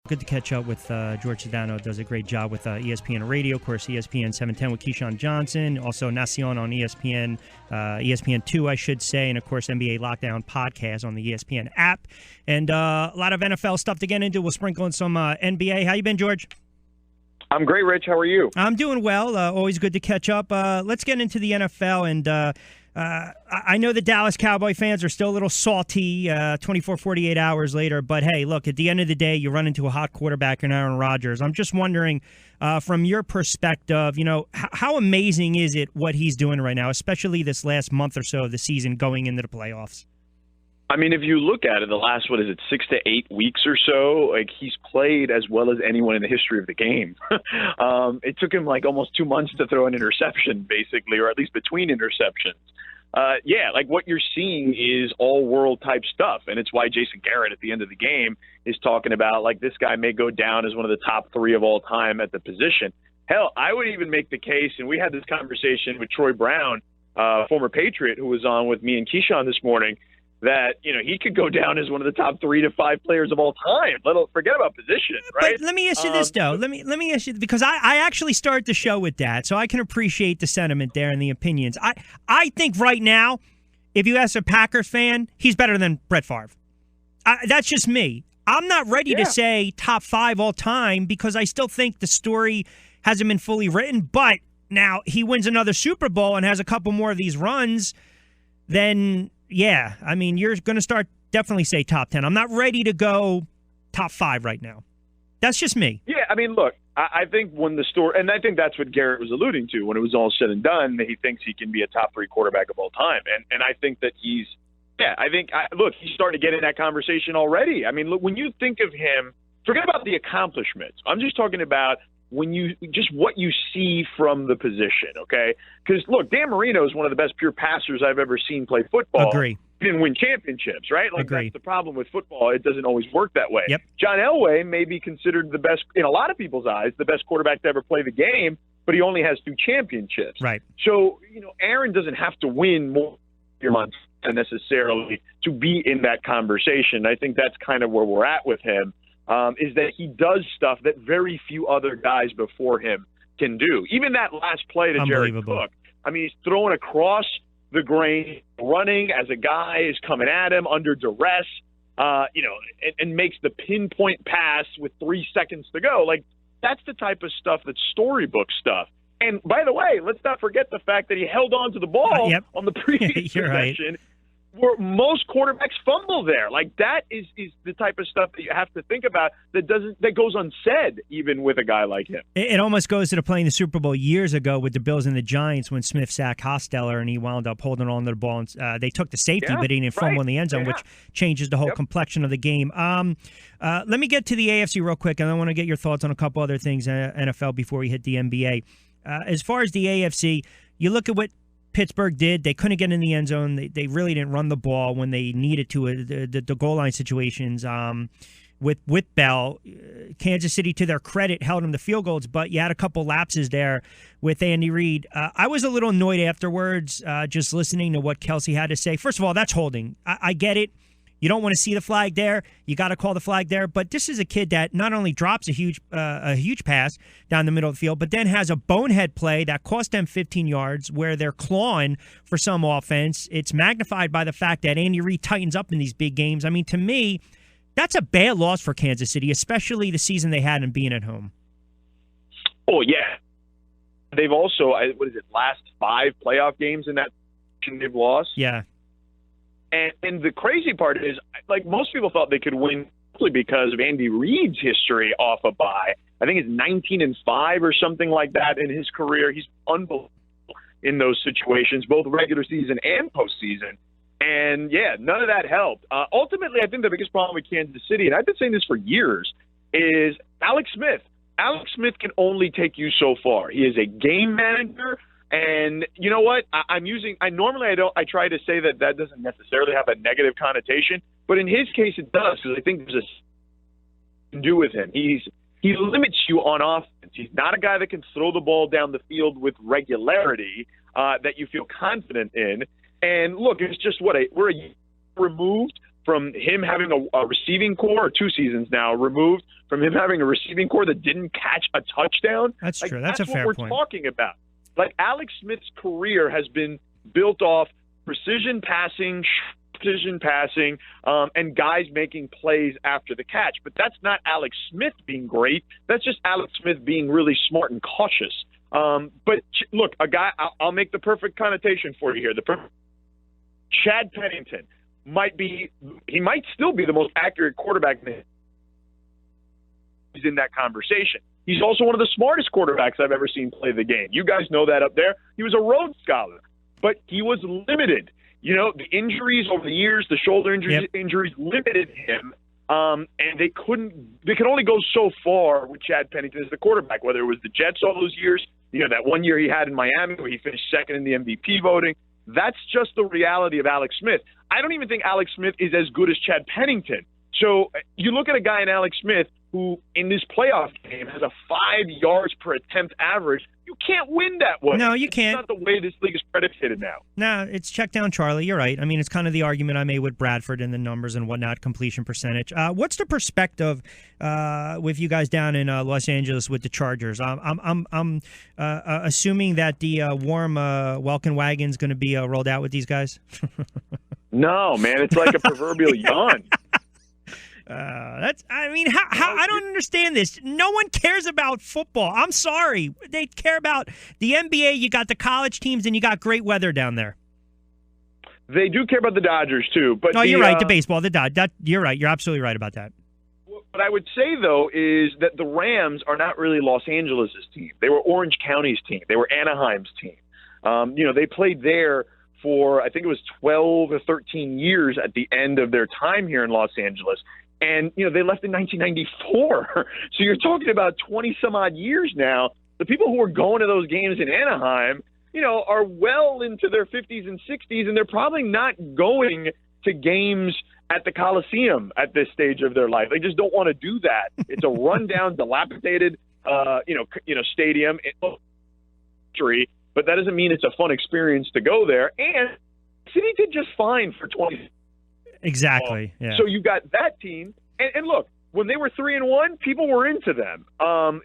Good to catch up with Jorge Sedano. Does a great job with ESPN Radio. Of course, ESPN 710 with Keyshawn Johnson. Also, Nacion on ESPN, ESPN 2, I should say. And, of course, NBA Lockdown podcast on the ESPN app. And a lot of NFL stuff to get into. We'll sprinkle in some NBA. How you been, George? I'm great, Rich. How are you? I'm doing well. Always good to catch up. Let's get into the NFL. And I know the Dallas Cowboy fans are still a little salty 24, 48 hours later. But, hey, look, at the end of the day, you run into a hot quarterback in Aaron Rodgers. I'm just wondering, from your perspective, how amazing is it what he's doing right now, especially this last month or so of the season going into the playoffs? I mean, if you look at it, the last, 6 to 8 weeks or so, like he's played as well as anyone in the history of the game. It took him like almost 2 months to throw an interception, basically, or at least between interceptions. Like what you're seeing is all world type stuff. And it's why Jason Garrett at the end of the game is talking about like this guy may go down as one of the top 3 of all time at the position. Hell, I would even make the case, and we had this conversation with Troy Brown, former Patriot, who was on with me and Keyshawn this morning, that, he could go down as one of the top 3 to 5 players of all time. Forget about position, right? But let me ask you this, though. Let me ask you, because I actually started the show with that, so I can appreciate the sentiment there and the opinions. I think right now, if you ask a Packers fan, he's better than Brett Favre. That's just me. I'm not ready to say top 5 all time because I still think the story hasn't been fully written. But now he wins another Super Bowl and has a couple more of these runs, then yeah, I mean, you're going to start definitely say top 10. I'm not ready to go top 5 right now. That's just me. Yeah, I mean, look, I think when the story, and I think that's what Garrett was alluding to when it was all said and done, that he thinks he can be a top 3 quarterback of all time. And I think that he's starting to get in that conversation already. I mean, look, when you think of him, forget about the accomplishments. I'm just talking about what you see from the position, okay? Because, look, Dan Marino is one of the best pure passers I've ever seen play football. Agree. He didn't win championships, right? Agree. That's the problem with football. It doesn't always work that way. Yep. John Elway may be considered the best, in a lot of people's eyes, the best quarterback to ever play the game, but he only has 2 championships. Right. So, Aaron doesn't have to win more months necessarily to be in that conversation. I think that's kind of where we're at with him. Is that he does stuff that very few other guys before him can do. Even that last play to Jared Cook. I mean, he's throwing across the grain, running as a guy is coming at him under duress, and makes the pinpoint pass with 3 seconds to go. Like, that's the type of stuff that's storybook stuff. And, by the way, let's not forget the fact that he held on to the ball on the previous possession. Right. Where most quarterbacks fumble there. Like, that is the type of stuff that you have to think about that goes unsaid even with a guy like him. It almost goes to the play in the Super Bowl years ago with the Bills and the Giants when Smith sacked Hostetler and he wound up holding on to the ball. And, they took the safety, but he didn't fumble in the end zone, which changes the whole complexion of the game. Let me get to the AFC real quick, and I want to get your thoughts on a couple other things in NFL before we hit the NBA. As far as the AFC, you look at what Pittsburgh did. They couldn't get in the end zone. They really didn't run the ball when they needed to. The goal line situations with Bell. Kansas City, to their credit, held them to field goals, but you had a couple lapses there with Andy Reid. I was a little annoyed afterwards just listening to what Kelsey had to say. First of all, that's holding. I get it. You don't want to see the flag there. You got to call the flag there. But this is a kid that not only drops a huge pass down the middle of the field, but then has a bonehead play that cost them 15 yards where they're clawing for some offense. It's magnified by the fact that Andy Reid tightens up in these big games. I mean, to me, that's a bad loss for Kansas City, especially the season they had in being at home. Oh, yeah. They've also, last 5 playoff games in that they've lost? Yeah. And the crazy part is, like, most people thought they could win simply because of Andy Reid's history off a bye. I think it's 19-5 or something like that in his career. He's unbelievable in those situations, both regular season and postseason. And, yeah, none of that helped. Ultimately, I think the biggest problem with Kansas City, and I've been saying this for years, is Alex Smith. Alex Smith can only take you so far. He is a game manager. And you know what? I try to say that doesn't necessarily have a negative connotation, but in his case it does, because I think there's to do with him. He limits you on offense. He's not a guy that can throw the ball down the field with regularity that you feel confident in. And look, it's just we're a year removed from him having a receiving core, or 2 seasons now removed from him having a receiving core that didn't catch a touchdown. That's true. That's a fair point. That's what we're talking about. Like, Alex Smith's career has been built off precision passing, and guys making plays after the catch. But that's not Alex Smith being great. That's just Alex Smith being really smart and cautious. But look, a guy, I'll make the perfect connotation for you here. Chad Pennington might still be the most accurate quarterback he's in that conversation. He's also one of the smartest quarterbacks I've ever seen play the game. You guys know that up there. He was a Rhodes Scholar, but he was limited. You know, the injuries over the years, the shoulder injuries limited him, and they could only go so far with Chad Pennington as the quarterback, whether it was the Jets all those years, you know, that one year he had in Miami where he finished second in the MVP voting. That's just the reality of Alex Smith. I don't even think Alex Smith is as good as Chad Pennington. So you look at a guy in Alex Smith who in this playoff game has a 5 yards per attempt average. You can't win that way. No, you can't. It's not the way this league is predicated now. No, it's check down Charlie. You're right. I mean, it's kind of the argument I made with Bradford and the numbers and whatnot, completion percentage. What's the perspective with you guys down in Los Angeles with the Chargers? I'm assuming that the warm welcome wagon's going to be rolled out with these guys. No, man, it's like a proverbial yawn. I don't understand this. No one cares about football. I'm sorry. They care about the NBA. You got the college teams, and you got great weather down there. They do care about the Dodgers, too. But you're right. The baseball, you're right. You're absolutely right about that. What I would say, though, is that the Rams are not really Los Angeles' team. They were Orange County's team. They were Anaheim's team. They played there for, I think it was 12 or 13 years at the end of their time here in Los Angeles. And, they left in 1994. So you're talking about 20-some-odd years now. The people who are going to those games in Anaheim, are well into their 50s and 60s, and they're probably not going to games at the Coliseum at this stage of their life. They just don't want to do that. It's a rundown, dilapidated, stadium. But that doesn't mean it's a fun experience to go there. And the city did just fine for 20. Exactly. Yeah. So you got that team, and look, when they were 3-1, people were into them.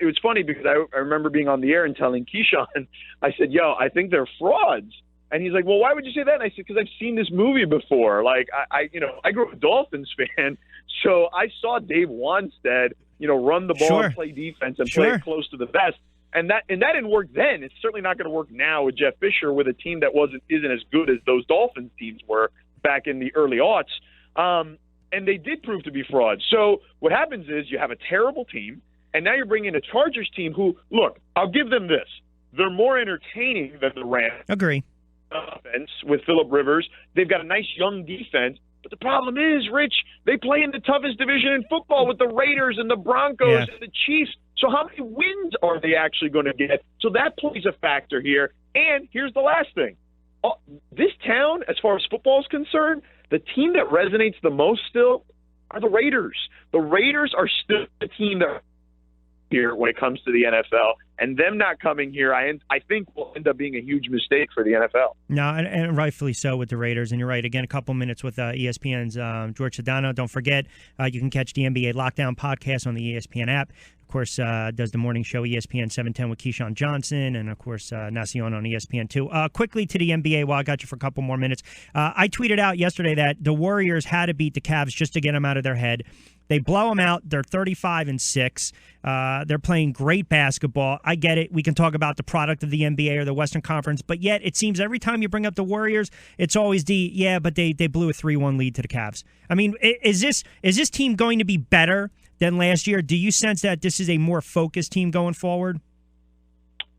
It was funny because I remember being on the air and telling Keyshawn, I said, "Yo, I think they're frauds." And he's like, "Well, why would you say that?" And I said, "Because I've seen this movie before. Like, I grew up a Dolphins fan, so I saw Dave Wanstead, run the ball and play defense and play it close to the vest." And that didn't work then. It's certainly not going to work now with Jeff Fisher with a team that isn't as good as those Dolphins teams were back in the early aughts. And they did prove to be frauds. So what happens is you have a terrible team, and now you're bringing a Chargers team who, look, I'll give them this. They're more entertaining than the Rams. Agree. Offense with Phillip Rivers. They've got a nice young defense. But the problem is, Rich, they play in the toughest division in football with the Raiders and the Broncos and the Chiefs. So how many wins are they actually going to get? So that plays a factor here. And here's the last thing. This town, as far as football is concerned, the team that resonates the most still are the Raiders. The Raiders are still the team that here when it comes to the NFL, and them not coming here, I think will end up being a huge mistake for the NFL. No, and rightfully so with the Raiders. And you're right. Again, a couple minutes with ESPN's Jorge Sedano. Don't forget, you can catch the NBA Lockdown podcast on the ESPN app. Of course, does the morning show ESPN 710 with Keyshawn Johnson, and of course, Nacion on ESPN 2. Quickly to the NBA, while I got you for a couple more minutes. I tweeted out yesterday that the Warriors had to beat the Cavs just to get them out of their head. They blow them out. They're 35-6. They're playing great basketball. I get it. We can talk about the product of the NBA or the Western Conference, but yet it seems every time you bring up the Warriors, it's always but they blew a 3-1 lead to the Cavs. I mean, is this team going to be better than last year? Do you sense that this is a more focused team going forward?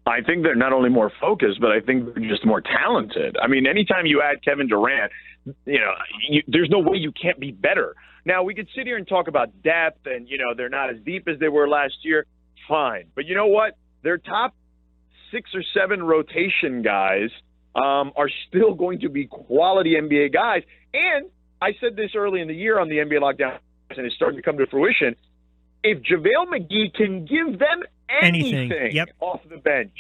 I think they're not only more focused, but I think they're just more talented. I mean, anytime you add Kevin Durant, there's no way you can't be better. Now, we could sit here and talk about depth and, they're not as deep as they were last year. Fine. But you know what? Their top 6 or 7 rotation guys are still going to be quality NBA guys. And I said this early in the year on the NBA Lockdown, and it's starting to come to fruition. If JaVale McGee can give them anything off the bench,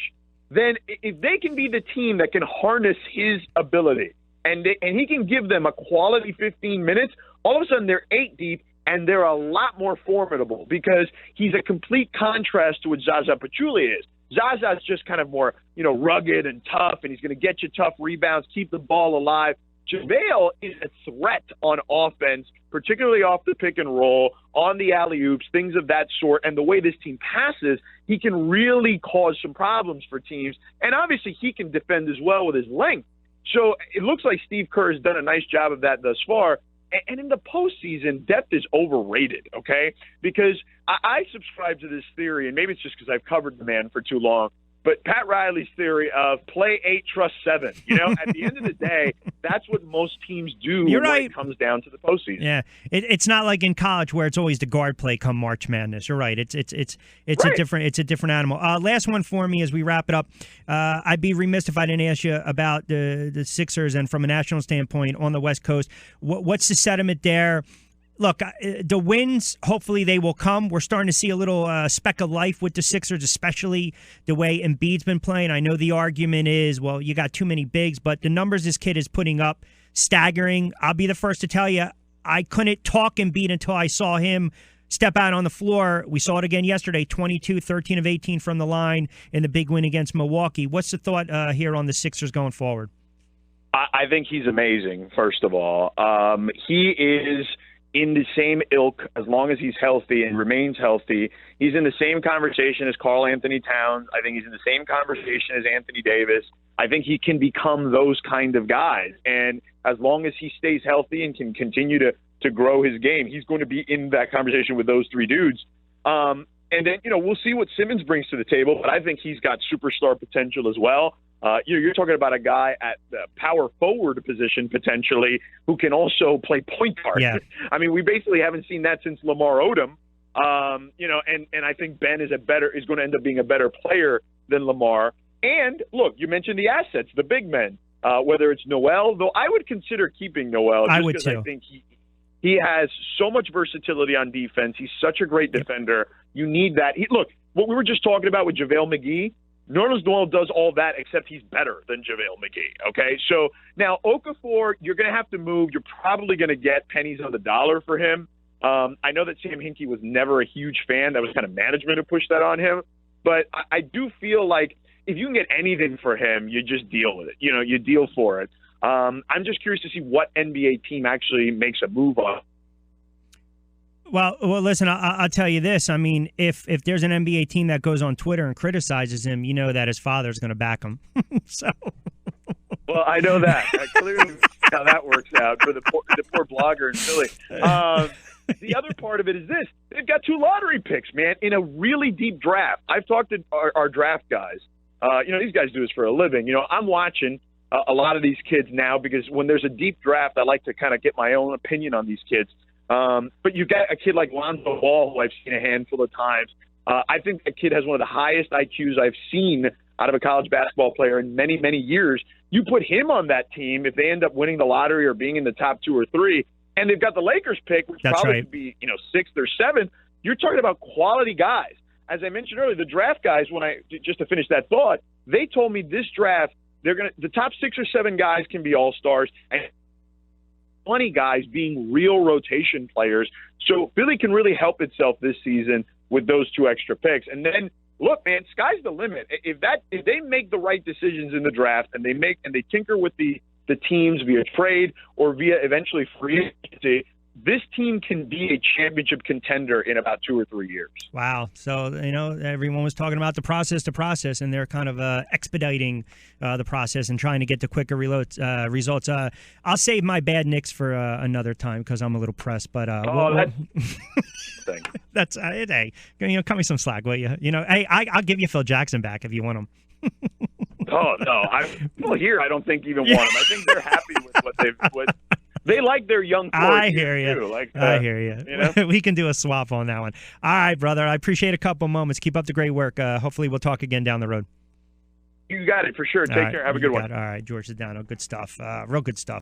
then if they can be the team that can harness his ability, and he can give them a quality 15 minutes, all of a sudden they're 8 deep, and they're a lot more formidable because he's a complete contrast to what Zaza Pachulia is. Zaza's just kind of more, rugged and tough, and he's going to get you tough rebounds, keep the ball alive. JaVale is a threat on offense, particularly off the pick and roll, on the alley-oops, things of that sort. And the way this team passes, he can really cause some problems for teams. And obviously he can defend as well with his length. So it looks like Steve Kerr has done a nice job of that thus far. And in the postseason, depth is overrated, okay? Because I subscribe to this theory, and maybe it's just because I've covered the man for too long, but Pat Riley's theory of play 8, trust 7. At the end of the day, that's what most teams do when it comes down to the postseason. Yeah, it's not like in college where it's always the guard play come March Madness. You're right. It's right. a different animal. Last one for me as we wrap it up. I'd be remiss if I didn't ask you about the Sixers and from a national standpoint on the West Coast. What's the sentiment there? Look, the wins, hopefully they will come. We're starting to see a little speck of life with the Sixers, especially the way Embiid's been playing. I know the argument is, well, you got too many bigs, but the numbers this kid is putting up, staggering. I'll be the first to tell you, I couldn't talk Embiid until I saw him step out on the floor. We saw it again yesterday, 22, 13 of 18 from the line in the big win against Milwaukee. What's the thought here on the Sixers going forward? I think he's amazing, first of all. He is in the same ilk as long as he's healthy and remains healthy. He's in the same conversation as Karl Anthony Towns. I think he's in the same conversation as Anthony Davis. I think he can become those kind of guys. And as long as he stays healthy and can continue to grow his game, he's going to be in that conversation with those 3 dudes. And then, we'll see what Simmons brings to the table, but I think he's got superstar potential as well. You're talking about a guy at the power forward position potentially who can also play point guard. Yeah. I mean, we basically haven't seen that since Lamar Odom. And I think Ben is going to end up being a better player than Lamar. And look, you mentioned the assets, the big men, whether it's Noel, though I would consider keeping Noel. I would too. I think he has so much versatility on defense. He's such a great defender. You need that. Look, what we were just talking about with JaVale McGee, Nerlens Noel does all that, except he's better than JaVale McGee, okay? So now Okafor, you're going to have to move. You're probably going to get pennies on the dollar for him. I know that Sam Hinkie was never a huge fan. That was kind of management who pushed that on him. But I do feel like if you can get anything for him, you just deal with it. You deal for it. I'm just curious to see what NBA team actually makes a move on. Well, listen, I'll tell you this. I mean, if there's an NBA team that goes on Twitter and criticizes him, you know that his father's going to back him. So. Well, I know that. Clearly how that works out for the poor blogger in Philly. The other part of it is this. They've got 2 lottery picks, man, in a really deep draft. I've talked to our draft guys. These guys do this for a living. I'm watching a lot of these kids now because when there's a deep draft, I like to kind of get my own opinion on these kids. But you got a kid like Lonzo Ball, who I've seen a handful of times. I think that kid has one of the highest IQs I've seen out of a college basketball player in many, many years. You put him on that team if they end up winning the lottery or being in the top 2 or 3, and they've got the Lakers pick, which probably could be 6th or 7th. You're talking about quality guys. As I mentioned earlier, the draft guys, just to finish that thought, they told me this draft the top 6 or 7 guys can be all-stars, and 20 guys being real rotation players. So Philly can really help itself this season with those 2 extra picks. And then, look, man, sky's the limit. If they make the right decisions in the draft and they tinker with the teams via trade or via eventually free agency, this team can be a championship contender in about 2 or 3 years. Wow. So, everyone was talking about the process, and they're kind of expediting the process and trying to get the quicker results. I'll save my bad Knicks for another time because I'm a little pressed. But that's it. Hey, cut me some slack, will you? Hey, I'll give you Phil Jackson back if you want him. Oh, no. Here, I don't think even want them. I think they're happy with what they like their young core. I hear you. I hear you. We can do a swap on that one. All right, brother. I appreciate a couple moments. Keep up the great work. Hopefully we'll talk again down the road. You got it for sure. Take care. Have a good one. All right, Jorge Sedano. Good stuff. Real good stuff.